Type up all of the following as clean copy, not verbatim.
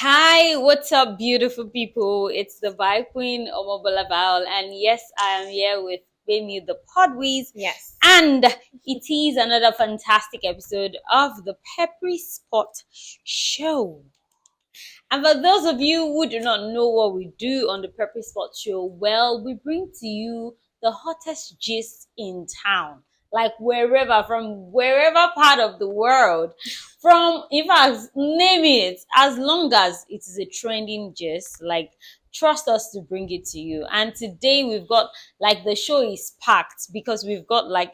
Hi, what's up, beautiful people? It's the Vibe Queen Omobolaval, and yes, I am here with Bemi the Podwhiz, Yes. and it is another fantastic episode of the Peppery Spot Show. And for those of you who do not know what we do on the Peppery Spot Show, well, we bring to you the hottest gist in town, like from wherever part of the world, from, in fact, name it, as long as it is a trending gist, like, trust us to bring it to you. And today we've got, like, the show is packed because we've got, like,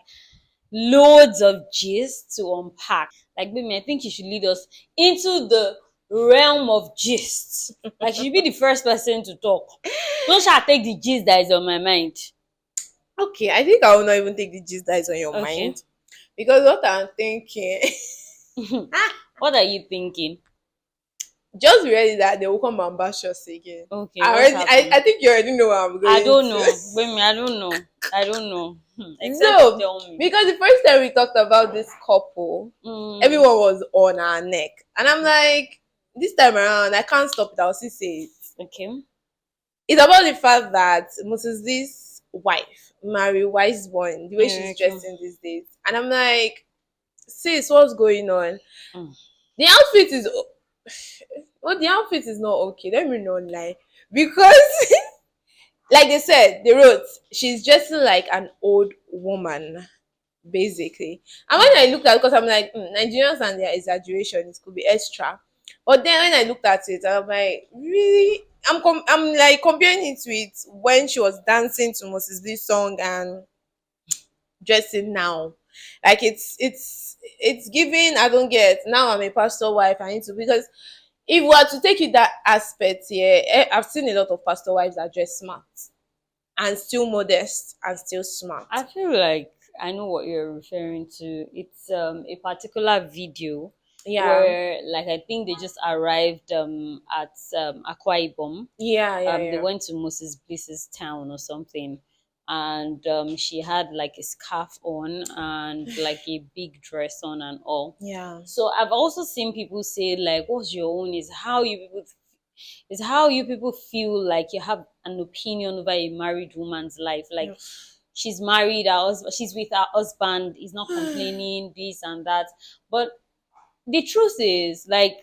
loads of gist to unpack. Like, baby, I think you should lead us into the realm of gist. Like, you should be the first person to talk. Don't shall take the gist that is on my mind. Okay, I think I will not even take the gist that is on your Okay. mind. Because what I'm thinking, What are you thinking? just be ready that they will come and bash us again. Okay, I think you already know where I'm going. I don't to. know. Baby, I don't know. I don't know. Except No, you tell me. because the first time we talked about this couple, everyone was on our neck. And I'm like, this time around, I can't stop it. I'll still say it. Okay. It's about the fact that Moses this wife, Mary Wiseborn, the way she's dressing these days. And I'm like, sis, what's going on? Mm. The outfit is the outfit is not okay. Let me not lie. Because like they said, they wrote, she's dressing like an old woman, basically. And when I looked at it, because I'm like, Nigerians and their exaggeration, it could be extra. But then when I looked at it, I'm like, really? I'm like comparing it with when she was dancing to Moses B's song and dressing now. Like it's giving. I don't get now. I'm a pastor wife. I need to, because if we are to take it that aspect, I've seen a lot of pastor wives that dress smart and still modest and still smart. I feel like I know what you're referring to. It's a particular video Yeah, where, like, I think they just arrived at Akwa Ibom. They yeah. went to Moses Bliss's town or something, and she had like a scarf on and like a big dress on and all. Yeah. So I've also seen people say, like, what's your own is how you people feel like you have an opinion over a married woman's life. Like, she's married, she's with her husband, he's not complaining, this and that. But the truth is, like,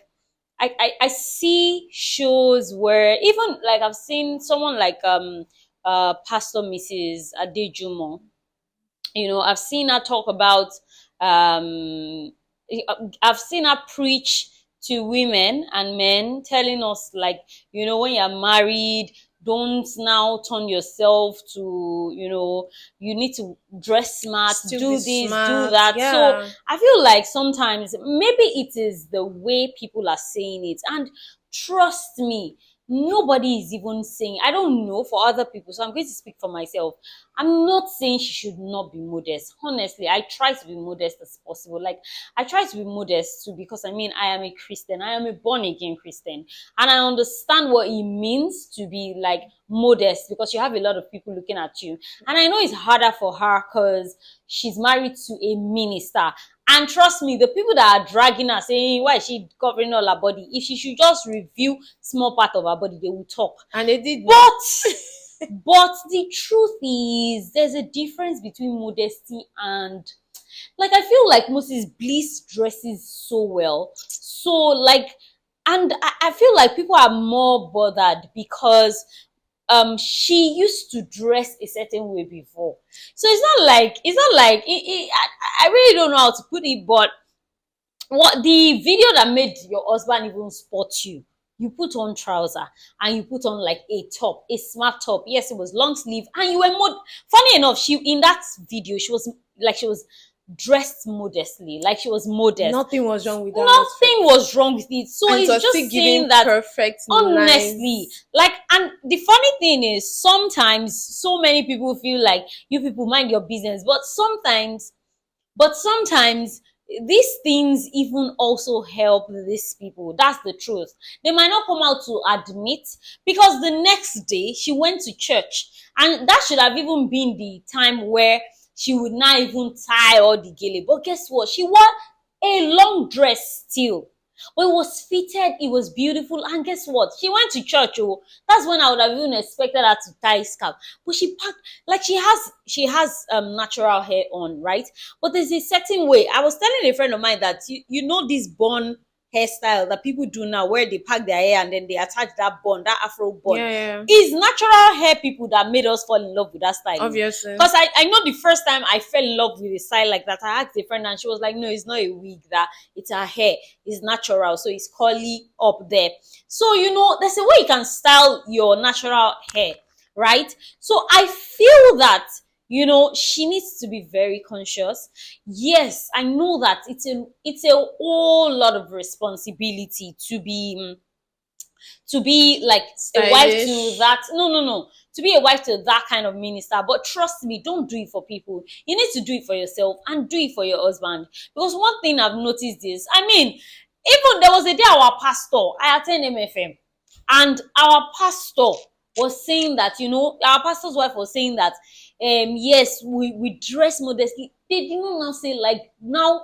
I see shows where, even like, I've seen someone like Pastor Mrs. Adejumo. I've seen her talk about um I've seen her preach to women and men, telling us, like, when you're married, don't now turn yourself to, you need to dress smart, Still do be this, smart, do that. yeah. So I feel like sometimes maybe it is the way people are saying it. And trust me, nobody is even saying, I don't know for other people, so I'm going to speak for myself. I'm not saying she should not be modest. Honestly, I try to be modest as possible. Like, I try to be modest too, because I mean, I am a Christian. I am a born again Christian. And I understand what it means to be, like, modest, because you have a lot of people looking at you. And I know it's harder for her because she's married to a minister. And trust me, the people that are dragging her, saying, why is she covering all her body? If she should just review small part of her body, they will talk. And they did. But the truth is, there's a difference between modesty and, like, I feel like Moses Bliss dresses so well. So, like, and I feel like people are more bothered because she used to dress a certain way before. So I really don't know how to put it, but what the video that made your husband even spot you put on trouser and you put on like a top, a smart top. Yes, it was long sleeve, and you were funny enough, she in that video, she was dressed modestly, like she was modest. Nothing was wrong with that. Nothing was wrong with it. So And it's just saying that, perfect, honestly, nice. like, and the funny thing is, sometimes so many people feel like you people mind your business, but sometimes these things even also help these people. That's the truth. They might not come out to admit, because the next day she went to church, and that should have even been the time where she would not even tie all the gele. But guess what? She wore a long dress still. But it was fitted, it was beautiful, and guess what? She went to church. Oh, that's when I would have even expected her to tie scalp. But she packed like she has natural hair on, right? But there's a certain way. I was telling a friend of mine that you know this bun hairstyle that people do now where they pack their hair and then they attach that bun, that afro bun. Yeah, yeah. It's natural hair people that made us fall in love with that style. Obviously. Because I know the first time I fell in love with a style like that, I asked a friend and she was like, no, it's not a wig, that it's her hair. It's natural. So it's curly up there. So, there's a way you can style your natural hair, right? So I feel that she needs to be very conscious. Yes, I know that it's a whole lot of responsibility to be like a wife to Stylish. that. No, to be a wife to that kind of minister. But trust me, don't do it for people. You need to do it for yourself and do it for your husband. Because one thing I've noticed is, even there was a day our pastor, I attend MFM, and our pastor was saying that, our pastor's wife was saying that, yes, we dress modestly. They did not now say like now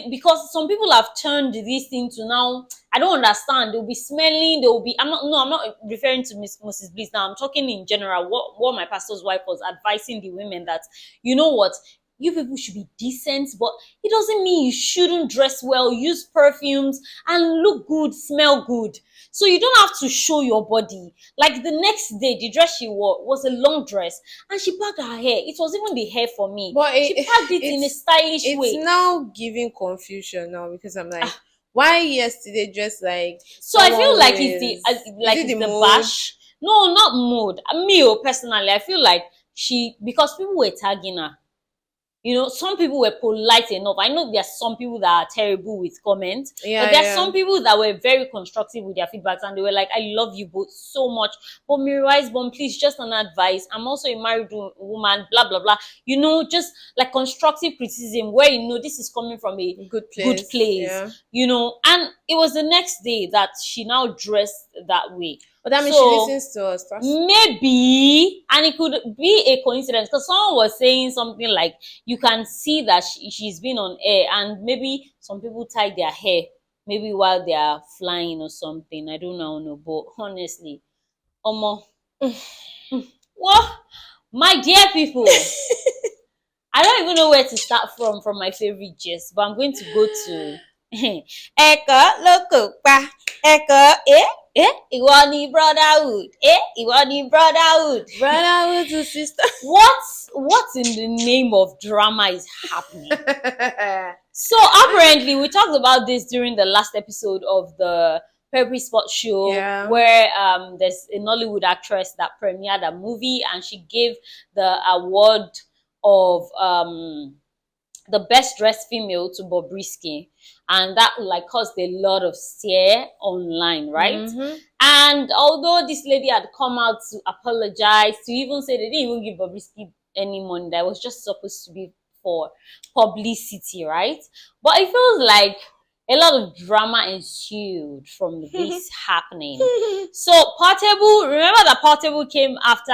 because some people have turned this into now. I don't understand. They'll be smelling. They'll be. I'm not referring to Mrs. Bliss now. I'm talking in general. What my pastor's wife was advising the women that, you know what, you people should be decent, but it doesn't mean you shouldn't dress well, use perfumes, and look good, smell good. So you don't have to show your body. Like the next day, the dress she wore was a long dress, and she packed her hair. It was even the hair for me. But She packed it in a stylish it's way. now giving confusion now because I'm like, why yesterday dressed like So I feel someone like with- it's the the mode? bash. No, not mood. Me, personally, I feel like because people were tagging her. Some people were polite enough. I know there are some people that are terrible with comments, Yeah, but there are yeah. some people that were very constructive with their feedbacks, and they were like, I love you both so much. But Miri's born, please, just an advice. I'm also a married woman, blah, blah, blah. Just like constructive criticism where, this is coming from a Good place. good place. Yeah. And it was the next day that she now dressed that way. But that means So, she listens to us. maybe, and it could be a coincidence because someone was saying something like you can see that she's been on air, and maybe some people tie their hair maybe while they are flying or something. I don't know, but honestly, Omo, well, my dear people, I don't even know where to start from my favorite gist, but I'm going to go to Eko loko pa Eko ìwọ ni brotherhood ìwọ ni brotherhood. Brotherhood to sister. What in the name of drama is happening? So apparently we talked about this during the last episode of the Peppery Sports Show, Yeah. where there's a Nollywood actress that premiered a movie and she gave the award of the best dressed female to Bobrisky, and that like caused a lot of stir online, right? Mhm. And although this lady had come out to apologize, to even say they didn't even give Bobrisky any money, that was just supposed to be for publicity, right? But it feels like a lot of drama ensued from this happening. So Portable, remember that Portable came after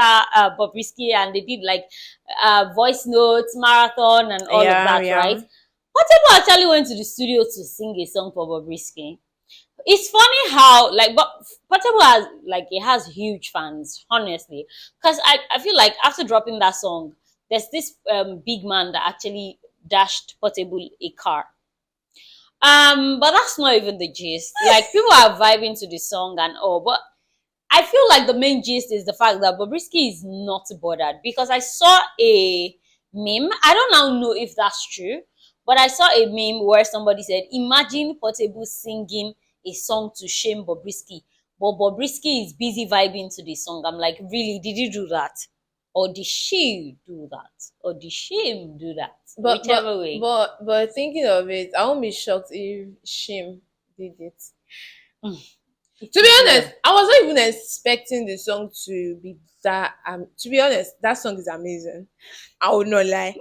Bobrisky, and they did like voice notes, marathon, and all of that, right? Portable actually went to the studio to sing a song for Bobrisky. It's funny how Portable has huge fans, honestly, because I feel like after dropping that song, there's this big man that actually dashed Portable a car. But that's not even the gist. Like, people are vibing to the song and all, but I feel like the main gist is the fact that Bobrisky is not bothered, because I saw a meme. I don't now know if that's true, but I saw a meme where somebody said, imagine Portable singing a song to shame Bobrisky, but Bobrisky is busy vibing to the song. I'm like, really? Did you do that? Or did she do that? Or did she do that? Whichever way. But thinking of it, I won't be shocked if Shim did it. To be honest, I was not even expecting the song to be that. To be honest, that song is amazing. I would not lie.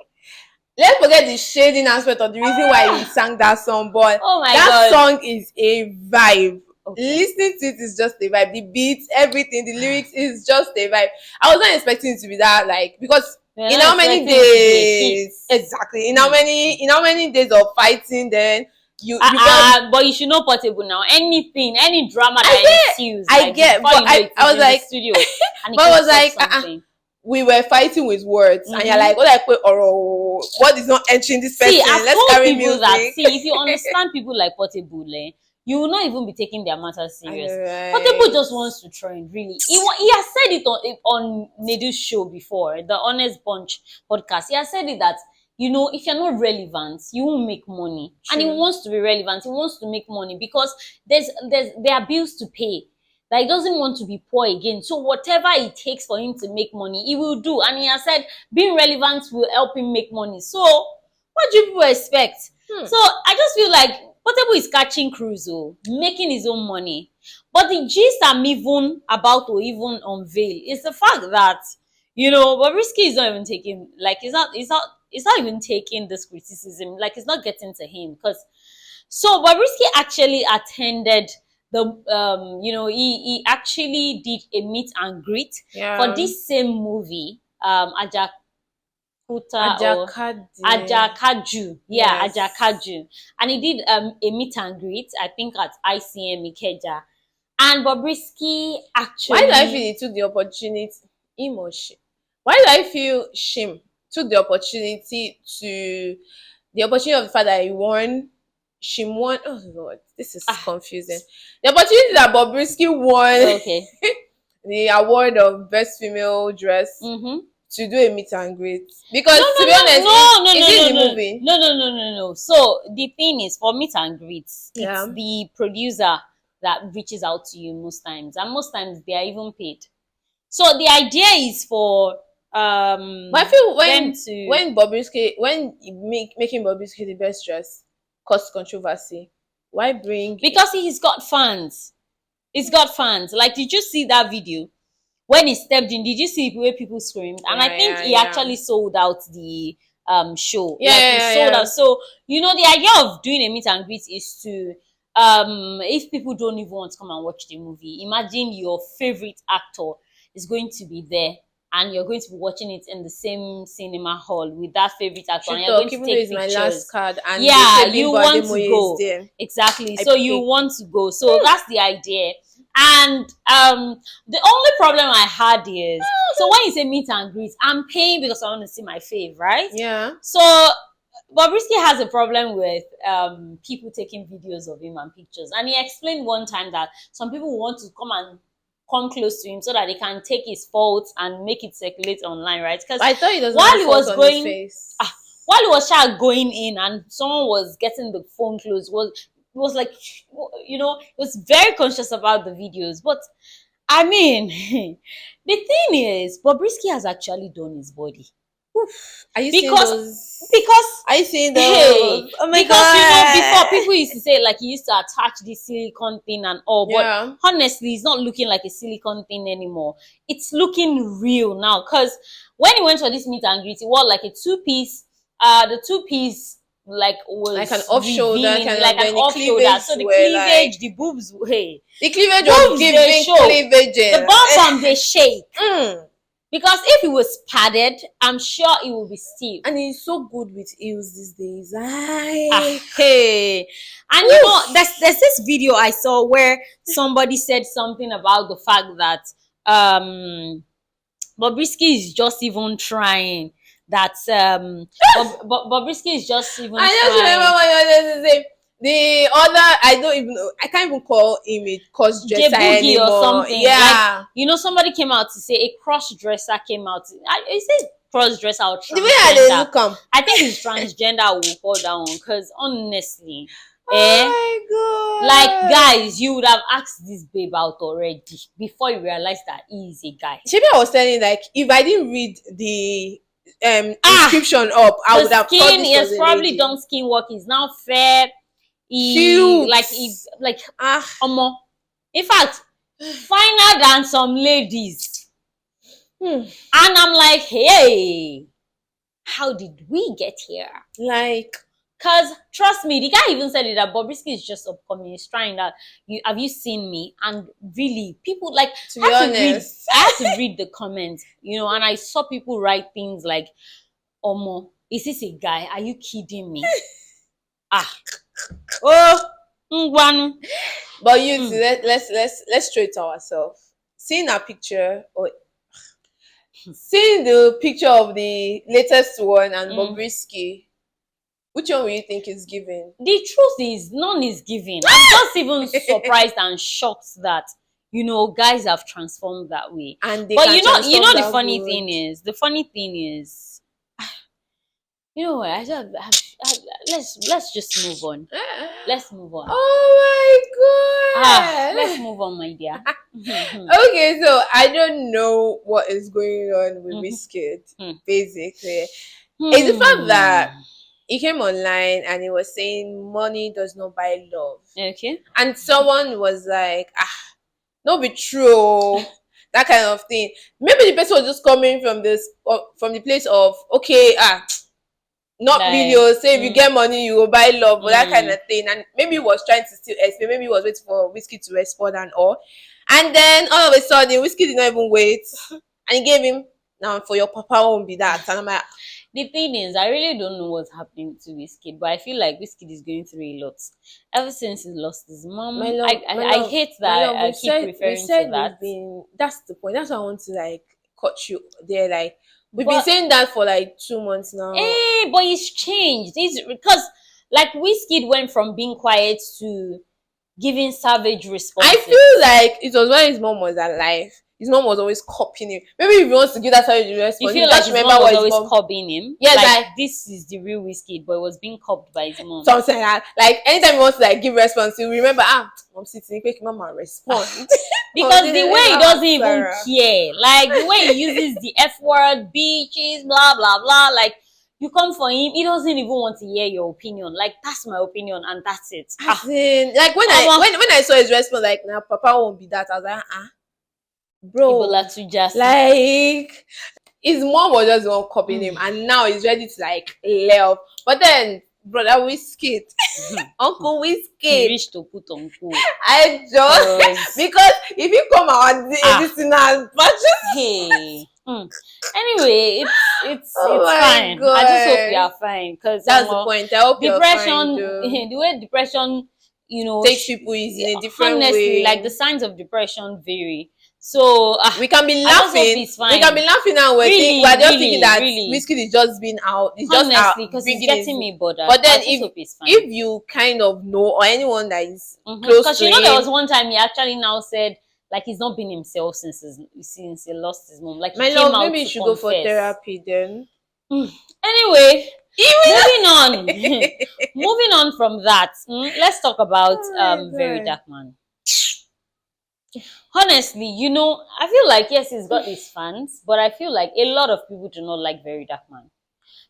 Let's forget the shading aspect of the reason why he sang that song, but Oh my that God. song is a vibe. Okay. Listening to it is just a vibe. The beats, everything, the lyrics is just a vibe. I was not expecting it to be that, like, because You're in not how many expecting it to be a hit. days exactly in how many days of fighting, then you got. But you should know Portable now. Anything, any drama I that get, ensues, I like get, before but you know it, I it's was in like, the studio, and it but I can was like, something. we were fighting with words, and you're Mhm. like, oh, like, wait, or what is not entering this person? See, I've Let's told carry people that, music. see, if you understand people like Portable, you will not even be taking their matter I serious. know, Portable right? just wants to trend, really. He has said it on Nedu's show before, the Honest Bunch podcast. He has said it that, if you're not relevant, you won't make money. And he True. wants to be relevant. He wants to make money because there are bills to pay. That he doesn't want to be poor again. So whatever it takes for him to make money, he will do. And he has said being relevant will help him make money. So what do people expect? So I just feel like Portable is catching cruise, making his own money. But the gist I'm even about to even unveil is the fact that, Bobrisky is not even taking, like, it's not even taking this criticism, like, it's not getting to him. Because so Bobrisky actually attended the he actually did a meet and greet for Yeah. this same movie, or Ajakade. Ajakaju. Yeah, Yes. Ajakaju. And he did a meet and greet, I think at ICM Ikeja. And Bobrisky Why do I feel actually he took the opportunity? Him or she? Why do I feel Shim took the opportunity of the fact that he won? Shim won. Oh Lord, this is confusing. The opportunity that Bobrisky won okay. the award of best female dress Mm-hmm. to do a meet and greet. Because No, to be honest, no, is no, this no, the no, movie? no. So the thing is, for meet and greets, Yeah. it's the producer that reaches out to you most times, and most times they are even paid. So the idea is for But I feel them to, making Bobrisky the best dress caused controversy. Why bring because he's got fans. He's got fans. Like, did you see that video when he stepped in? Did you see the way people screamed? And I think he actually sold out the show. Yeah, Like, he yeah, sold yeah. out. So the idea of doing a meet and greet is to if people don't even want to come and watch the movie, imagine your favorite actor is going to be there, and you're going to be watching it in the same cinema hall with that favorite actor, and you're going to even though take it's my pictures. last card and Yeah, they say you Bimbo want to Ademoye go. is there. Exactly. I So you pick. want to go. So that's the idea. And the only problem I had is, so when you say meet and greet, I'm paying because I want to see my fave, right? Yeah. So Bobrisky has a problem with people taking videos of him and pictures. And he explained one time that some people want to come close to him so that they can take his faults and make it circulate online, right? Because I thought he doesn't while have he fault was on going, his face. while he was going in and someone was getting the phone closed, was like, it was very conscious about the videos. But I mean, the thing is, Bobrisky has actually done his body. Are you seeing Because those? Are you seeing those? hey, Oh my because god! before people used to say, like, he used to attach this silicone thing and all, but Yeah. honestly, it's not looking like a silicone thing anymore. It's looking real now. Because when he went for this meet and greet, it was like a two-piece. The two-piece was Like an off shoulder, revealing, kind like of, an then the off shoulder. cleavage So the were cleavage, like- the boobs, hey, The cleavage boobs was they giving show. cleavage. The bottom they shake. Mm. Because if it was padded, I'm sure it would be stiff. And he's so good with heels these days. Hey, and there's this video I saw where somebody said something about the fact that Bobrisky is just even trying. That Bobrisky is just even. I just remember what you were saying. The other, I don't even know. I can't even call him a cross dresser anymore. Or something. Yeah. Like, somebody came out to say a cross dresser came out. Is it cross dresser or transgender? The way I dey look am. I think it's transgender will fall down because honestly, Oh my god! like, guys, you would have asked this babe out already before you realized that he is a guy. Maybe I was telling, like, if I didn't read the inscription up, I would have thought skin, this he was has a probably lady. done skin work. He's now fair. Cute. In fact, finer than some ladies. And I'm like, hey, how did we get here? Like, because trust me, the guy even said it that Bobrisky is just upcoming. He's trying that. Have you seen me? And really, people like, to be honest, I had to read the comments, and I saw people write things like, Omo, is this a guy? Are you kidding me? Oh, ngwanu. But you two, let's throw it to ourselves. Seeing a picture or seeing the picture of the latest one and Bobrisky, which one will you think is given? The truth is, none is given. I'm just even surprised and shocked that guys have transformed that way. And they But can you know, transform the that funny good. thing is, you know what? Let's just move on. Let's move on. Oh my Let's god. move on, my dear. Okay, so I don't know what is going on with Mhm. Wizkid, Mhm. basically. It's the fact that he came online and he was saying money does not buy love. Okay. And someone was like, not be true. That kind of thing. Maybe the person was just coming from from the place of okay, not really. Like, Or say if you get money, you will buy love, or that kind mm, of thing. And maybe he was trying to still explain. Maybe he was waiting for Whiskey to respond and all. And then all of a sudden, Whiskey did not even wait, and he gave him now for your papa won't be that. And I'm like, the thing is, I really don't know what's happening to Wizkid, but I feel like Wizkid is going through a lot. Ever since he lost his my mom, love, my I love, hate my that love. I keep We referring to said that. we've been. That's the point. That's why I want to like cut you there. Like we've been But saying that for like 2 months now. but it's changed. It's because like Wizkid went from being quiet to giving savage I responses. feel like it was when his mom was alive. His mom was always copying him. Maybe if he wants to give that side of the You response, feel he like just his remember mom was what his always mom. copying him. Yes, like like this is the real Wizkid, but it was being copied by his mom. something like that. Like anytime he wants to like give response, he remember mom sitting, quick mama respond. Because the way he doesn't even Sarah. care, like the way he uses the F word, beaches, blah blah blah, like you come for him, he doesn't even want to hear your opinion. Like that's my opinion and that's it. As in, like when I saw his response, like now papa won't be that. I was like, bro, Ibola to just like his mom was just the one copying him, and now he's ready to like love. But then, brother Wizkid, Uncle Wizkid, reach to put on cool. I just because if you come out this thing and Hey. Anyway, it's Oh my fine. God. I just hope you are fine because that's the point. I hope depression, you're fine, the way depression, takes people easy in a different honestly, way. like the signs of depression vary. So we can be I just hope laughing. he's fine. We can be laughing and Really, we're just really, thinking that really. Wizkid is just being out. It's just out Honestly, because it's bringing his. getting me bothered. But then I just hope he's fine. if you kind of know or anyone that is close Because to you know him, there was one time he actually now said like he's not been himself since he lost his mom. Like he my came love, out maybe you to should go for confess. therapy then. Anyway, moving on. Moving on from that, let's talk about Oh my Very God. Dark Man. Honestly, I feel like yes, he's got his fans, but I feel like a lot of people do not like Very Dark Man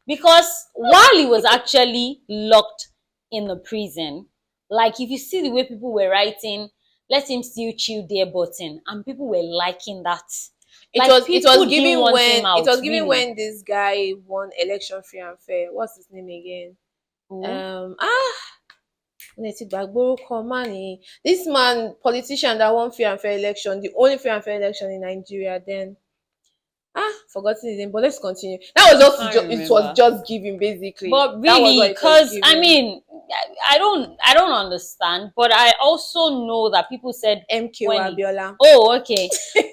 because while he was actually locked in the prison, like if you see the way people were writing, let him still chill there button, and people were liking that. It Like was people giving didn't want when him out. Really. when this guy won election free and fair. What's his name again? Who? This man, politician that won fair and fair election, the only fair and fair election in Nigeria. Then forgotten his name. But let's continue. That was Can't it was remember. just giving basically. But That was really, what it was because I giving. mean, I don't understand. But I also know that people said MK when he- Abiola. Oh, okay.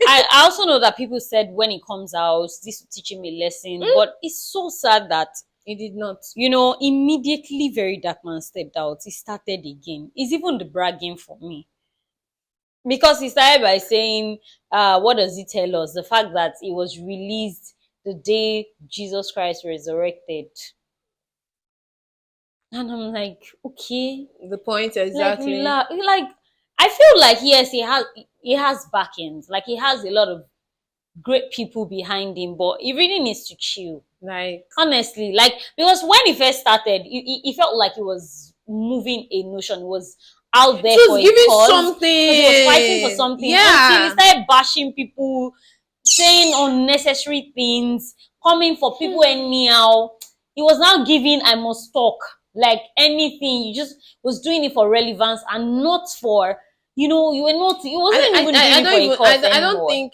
I also know that people said when he comes out, this will teach him a lesson. But it's so sad that He did not. immediately Very Dark Man stepped out. He started again. It's even the bragging for me. Because he started by saying, what does he tell us? The fact that it was released the day Jesus Christ resurrected. And I'm like, okay, The point like exactly. like I feel like yes, he has backings, like he has a lot of great people behind him, but he really needs to chill. Like Honestly, like because when he first started, he felt like he was moving a notion, he was out there he for was a giving cause, something. because he was fighting for something. Until he started bashing people, saying unnecessary things, coming for people anyhow. He was now giving I must talk like anything. You just was doing it for relevance and not for you were not. It wasn't even doing it for a cause I don't anymore. think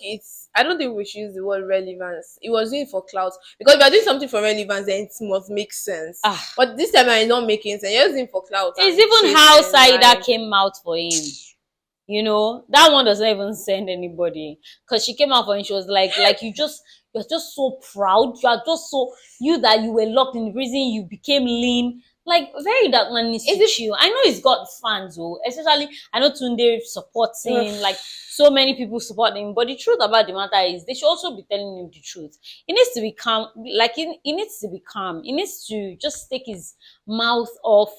I don't think we should use the word relevance. It was doing for clout because if you're doing something for relevance, then it must make sense. Ah, But this time it's not making sense. You're using for clout it's and even how chasing, Saida like, came out for him. You know, that one doesn't even send anybody because she came out for him. She was like you're just so proud. You are just so you that you were locked in prison. You became lean. Like very that man needs Is to it chill. I know he's got fans, oh, especially I know Tunde supports him. ugh. Like so many people support him. But the truth about the matter is they should also be telling him the truth. He needs to be calm. Like he needs to be calm. He needs to just take his mouth off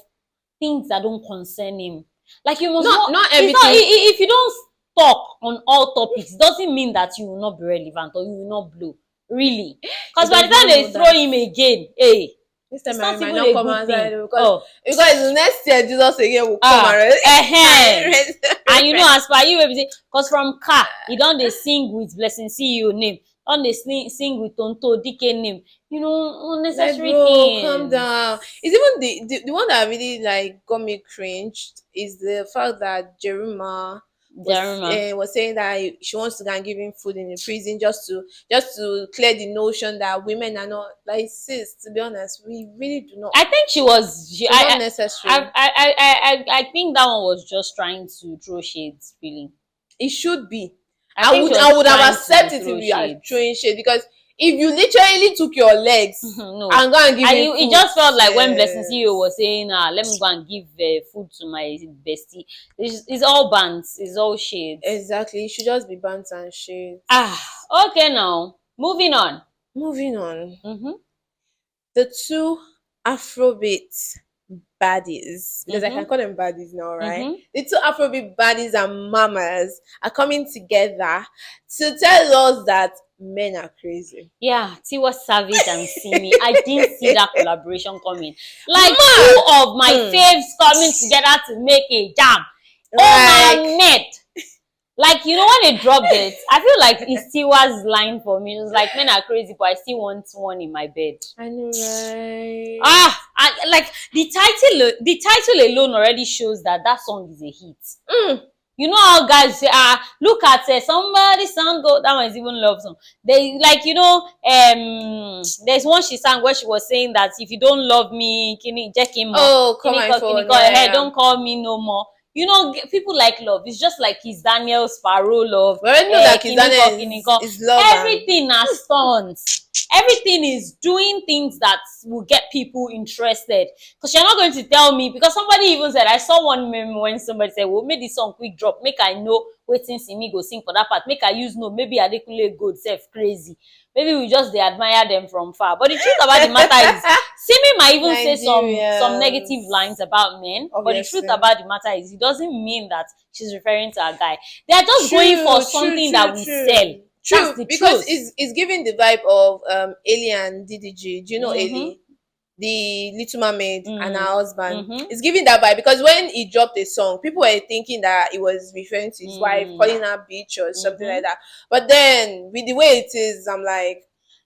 things that don't concern him. Like you must not not. not It's not everything. if you don't talk on all topics, doesn't mean that you will not be relevant or you will not blow. Really, because It by the does time not they know throw that. him again, hey, This it's time I not might even not a come good outside thing. because Oh, next year Jesus again will come ah, and and you know as per you, because from car, he don't they sing with Blessing CEO name, don't they sing with Tonto DK name. You know, like, unnecessary bro, calm things. down. It's even the one that really like got me cringed is the fact that Jerima Jerima. was saying that she wants to go and give him food in the prison just to clear the notion that women are not like, sis, to be honest, we really do not. I think she was. It's not necessary. I think that one was just trying to throw shades. Really, It should be. I think she I was would have trying to accepted if throw you are shades. throwing shade because if you literally took your legs No, and go and give him it food, just felt like when Blessing sis. CEO was saying, let me go and give food to my bestie. It's all bands. It's all shades. Exactly, it should just be banter and shade. Okay. Now moving on. Moving on, Mm-hmm. the two Afrobeat baddies, because I Mm-hmm. can call them baddies now, right? Mm-hmm. The two Afrobeat baddies and mamas are coming together to tell us that men are crazy. Yeah, Tiwa Savage and Simi. I didn't see that collaboration coming. Like Mad! two of my faves coming together to make a jam. Oh Like, my net. Like, you know, when they dropped it, I feel like it's Tiwa's line for me. It was like, men are crazy, but I still want one in my bed. I know, right? Like the title alone already shows that that song is a hit. Mm. You know how guys say, look at somebody song go, that one is even love song. They like, you know, there's one she sang where she was saying that if you don't love me, kini check him more. Oh, come on, phone. Hey, don't call me no more. You know, people like love. It's just like Kiss Daniel Sparrow love. We already know that Kiss Daniel is love. Everything are stunts. Everything is doing things that will get people interested. Because you're not going to tell me, because somebody even said, I saw one meme when somebody said, well, make this song quick drop, make I know waiting see me go sing for that part, make I use no, maybe Adekunle Gold self crazy. Maybe we just they admire them from far. But the truth about the matter is, Simi might even say some negative lines about men. Obviously. But the truth about the matter is, it doesn't mean that she's referring to a guy. They are just going for something that will sell. True, that's the because truth. it's giving the vibe of Ellie and DDG. Do you know Ellie? The Little Mermaid and her husband. It's giving that vibe because when he dropped a song, people were thinking that it was referring to his wife, calling her bitch or something like that. But then with the way it is, I'm like,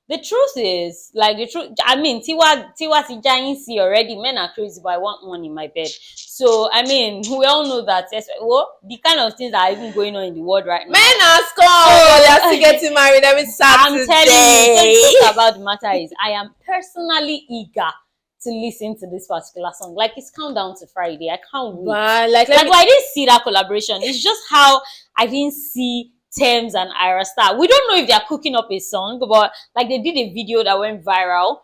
the truth is, like the truth. I mean, Tiwa Tijayin see already. Men are crazy, but I want one in my bed. So I mean, we all know that. Well, the kind of things that are even going on in the world right now. men are scum. They are still getting married every Saturday. I'm telling you. The truth about the matter is, I am personally eager to listen to this particular song. Like it's countdown to Friday. I can't wait. But like I didn't see that collaboration. It's just how I didn't see Thames and Ira Star. We don't know if they are cooking up a song, but like they did a video that went viral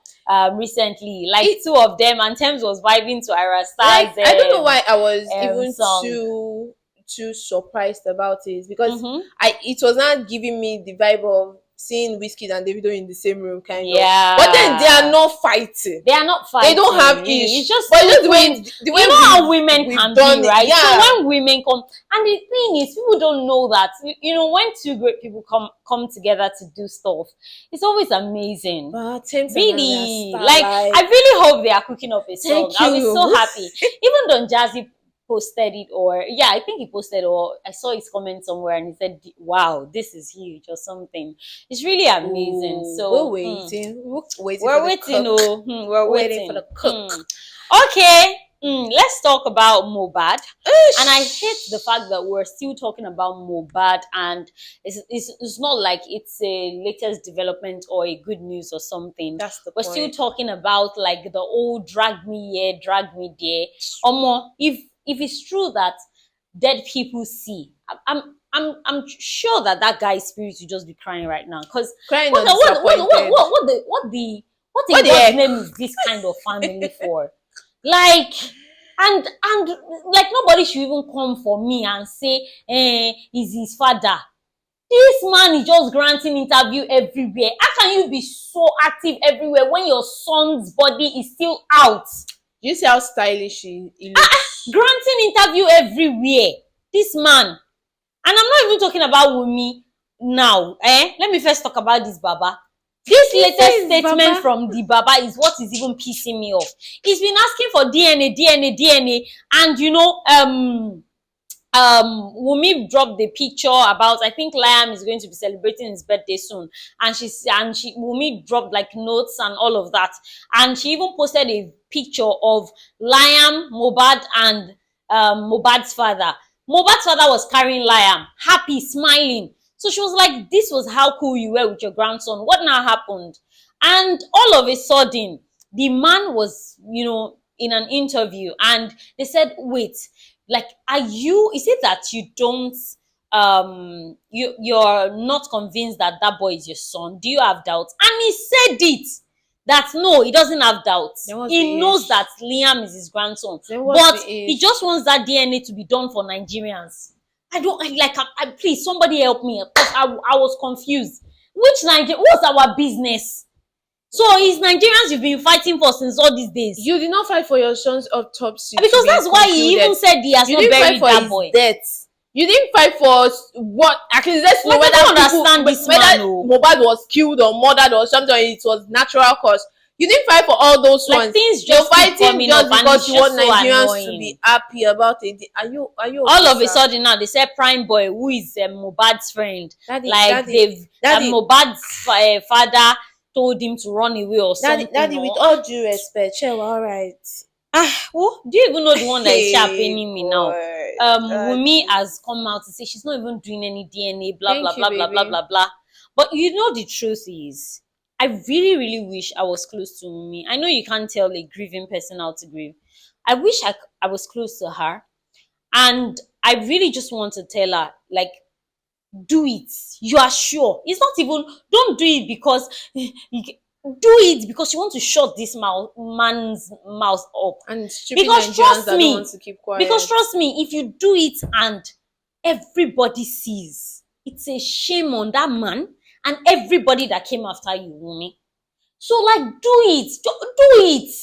recently. Like two of them, and Thames was vibing to Ira Star's. I don't know why I was even song. too surprised about it because it was not giving me the vibe of seeing Wizkid and Davido in the same room, kind of. But then they are not fighting. They are not fighting. They don't have ish. It's just the way you know how women can be, right? Yeah. So when women come, and the thing is, people don't know that. You know, when two great people come together to do stuff, it's always amazing. But really, like I really hope they are cooking up a song. I'll be so happy. Even Don Jazzy posted it, or I think he posted, or I saw his comment somewhere and he said, wow, this is huge or something. It's really amazing. So we're waiting. We're waiting for the cook. Okay, Let's talk about Mobad. And I Ish. hate the fact that we're still talking about Mobad, and it's not like it's a latest development or a good news or something. That's the We're still point. talking about like the old drag me here, drag me there. If it's true that dead people see, I'm sure that that guy's spirit will just be crying right now. Because Crying what or the disappointed. what What in the God's heck? name is this kind of family for? Like, and like nobody should even come for me and say, is his father. This man is just granting interview everywhere. How can you be so active everywhere when your son's body is still out? Do you see how stylish he looks? Granting interview everywhere. This man. And I'm not even talking about Wumi now. Let me first talk about this Baba. This He latest says, statement Baba. from the Baba is what is even pissing me off. He's been asking for DNA, and Wumi dropped the picture about, I think Liam is going to be celebrating his birthday soon, and Wumi dropped like notes and all of that, and she even posted a picture of Liam, Mobad, and Mobad's father. Mobad's father was carrying Liam, happy, smiling. So she was like, "This was how cool you were with your grandson. What now happened?" And all of a sudden, the man was, in an interview, and they said, "Wait, like, is it that you don't you're not convinced that that boy is your son? Do you have doubts?" And he said it, that no, he doesn't have doubts. Then what's He the knows age? that Liam is his grandson, Then what's but the age? he just wants that DNA to be done for Nigerians. Please, somebody help me, because I was confused. Which Nigeria? What's our business? So it's Nigerians you've been fighting for since all these days. You did not fight for your son's autopsy. Because that's why he even said he has You not didn't fight buried for that his boy. death. You didn't fight for what? Actually, let's know Like, I whether don't understand this man, whether oh. Mohbad was killed or murdered or something. Or it was natural cause. You didn't fight for all those Like, ones. things You're just keep fighting coming just up, and because it's you want just so Nigerians to annoying. be happy about it. Are you okay, All of a sir? sudden now they said Prime Boy, who is Mohbad's friend, Daddy, like daddy, daddy, Mohbad's father told him to run away or something. daddy, with all due respect, sure, all right. Do you even know the one that is sharpening me now? God. Wumi has come out to say she's not even doing any DNA, blah Thank blah you, blah blah blah baby. blah blah. But you know the truth is, I really really wish I was close to Wumi. I know you can't tell a grieving person how to grieve. I wish I was close to her, and I really just want to tell her, like, do it. You are sure. It's not even, don't do it because do it because you want to shut this man's mouth up. And stupid Because Nigerians trust that don't me, want to keep quiet. because trust me, if you do it and everybody sees, it's a shame on that man and everybody that came after you, Wumi. So like, do it. Do it.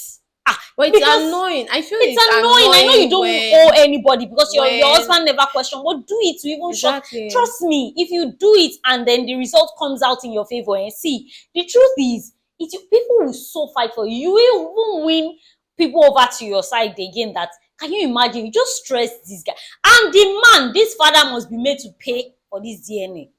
But it's Because annoying. I feel it's annoying. I know you don't owe anybody because your when- husband never questioned, but do it to even show. Exactly. Trust me, if you do it and then the result comes out in your favor, and see, the truth is, people will so fight for you. You will even win people over to your side again. That, can you imagine? You just stress this guy, and the man, this father must be made to pay for this DNA.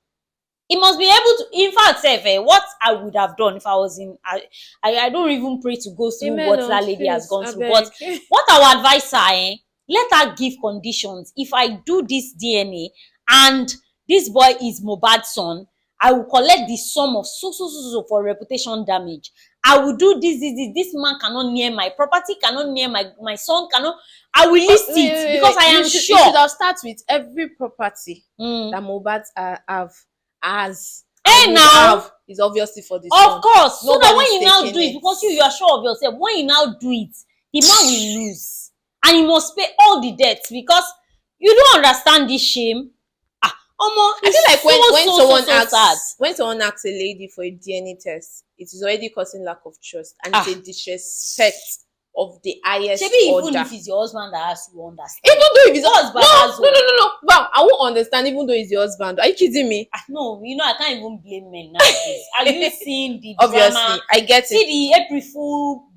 He must be able to, in fact, what I would have done if I was in, I don't even pray to go through Amen, what oh, that lady has please, gone I through. beg. But what I would advise her, let her give conditions. If I do this DNA and this boy is Mohbad's son, I will collect the sum of so for reputation damage. I will do this man cannot near my property, cannot near my son, cannot. I will list it because I am sure. You should have started with every property Mm. that Mohbad have as now have is obviously for this. Of course. So that when Nobody's you now taking do it, it. because you are sure of yourself, when you now do it, the man will lose. And he must pay all the debts because you don't understand this shame. I feel like when someone asks sad. when someone asks a lady for a DNA test, it is already causing lack of trust and it's a disrespect of the highest Maybe order. even if it's your husband that has to understand. Even though if it's husband, no. Wow, I won't understand even though it's your husband. Are you kidding me? No, I can't even blame men nowadays. Are you seeing the Obviously, drama? I get it. See the April Fool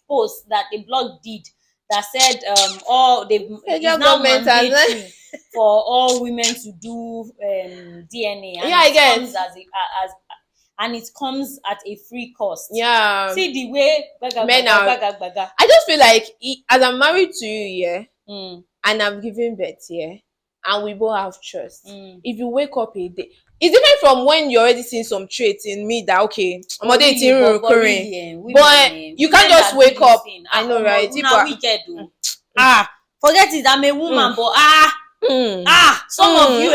post that the blog did that said it's now government has- mandatory for all women to do DNA. And Yeah, I it get. comes as and it comes at a free cost. Yeah. See the way Men are. I just feel like as I'm married to you, yeah, and I'm giving birth, yeah, and we both have trust. If you wake up a day, it's different from when you're already seeing some traits in me that okay, I'm Oh, already really, recurring. really, But you can't just wake up. I know, right? People are wicked, though. Forget it. I'm a woman, but some of you,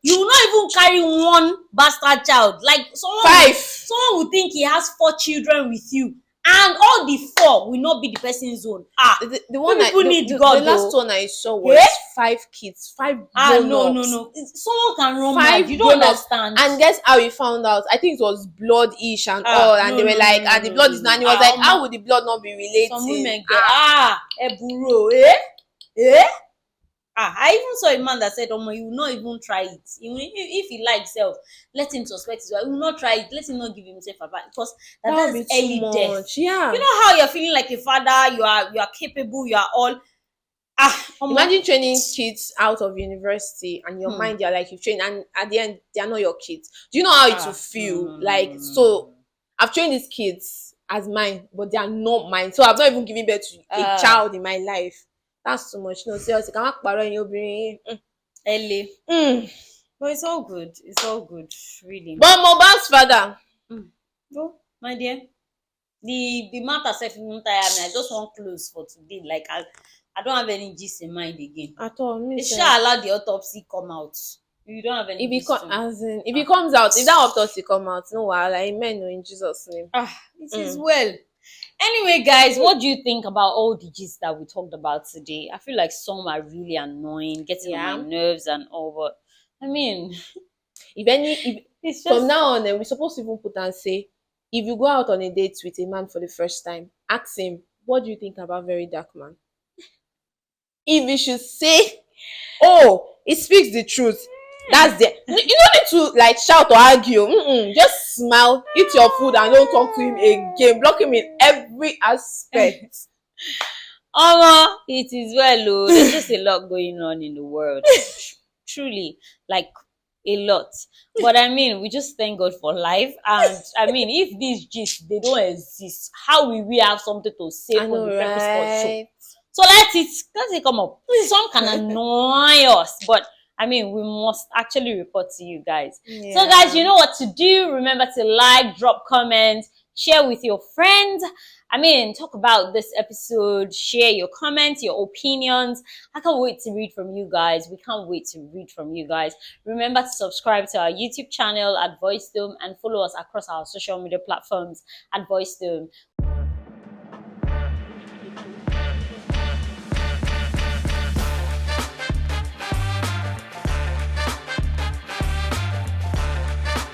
you will not even carry one bastard child. Like someone will think he has 4 children with you, and all the 4 will not be the person's own. The one people need the God. last one I saw was 5 kids, 5 grown-ups. No. Someone can run 5 mad. You don't understand. And guess how he found out? I think it was blood-ish and all, and they were like, and the blood is not. And he was like, how would the blood not be related? Some women get eburo, I even saw a man that said, "Oh, you will not even try it. If he likes self, let him suspect it. He will not try it. Let him not give himself a bath because that's early death. Yeah. You know how you're feeling like a father. You are capable. You are all. Imagine training kids out of university, and your mind, you're like you train, and at the end, they are not your kids. Do you know how it will feel? Like, so I've trained these kids as mine, but they are not mine. So I've not even given birth to a child in my life. That's too much. No, seriously, can I borrow your brain? Early. But it's all good. It's all good, really. But Mohbad's father. Oh, my dear. The matter self won't tire me. I just want close for today. Like I don't have any gist in mind again. At all. They shall allow the autopsy come out. You don't have any if it comes out, if that autopsy come out, no wahala. Amen. In Jesus' name. It is well. Anyway, guys, what do you think about all the gist that we talked about today? I feel like some are really annoying, getting on my nerves and all, but I mean, it's just, from now on, we're supposed to even put and say, if you go out on a date with a man for the first time, ask him, what do you think about Very Dark Man? If you should say, oh, it speaks the truth, that's it. You don't need to like shout or argue. Just smile, eat your food, and don't talk to him again. Block him in every aspect. It is well. There's just a lot going on in the world. Truly, like a lot. But I mean, we just thank God for life. And I mean, if these gist they don't exist, how will we have something to say for the Peppery Sport show? So let it come up. Some can annoy us, but I mean, we must actually report to you guys. Yeah. So guys, you know what to do. Remember to like, drop comments, share with your friends. I mean, talk about this episode, share your comments, your opinions. I can't wait to read from you guys. We can't wait to read from you guys. Remember to subscribe to our YouTube channel at Voice Dome and follow us across our social media platforms at Voice Dome.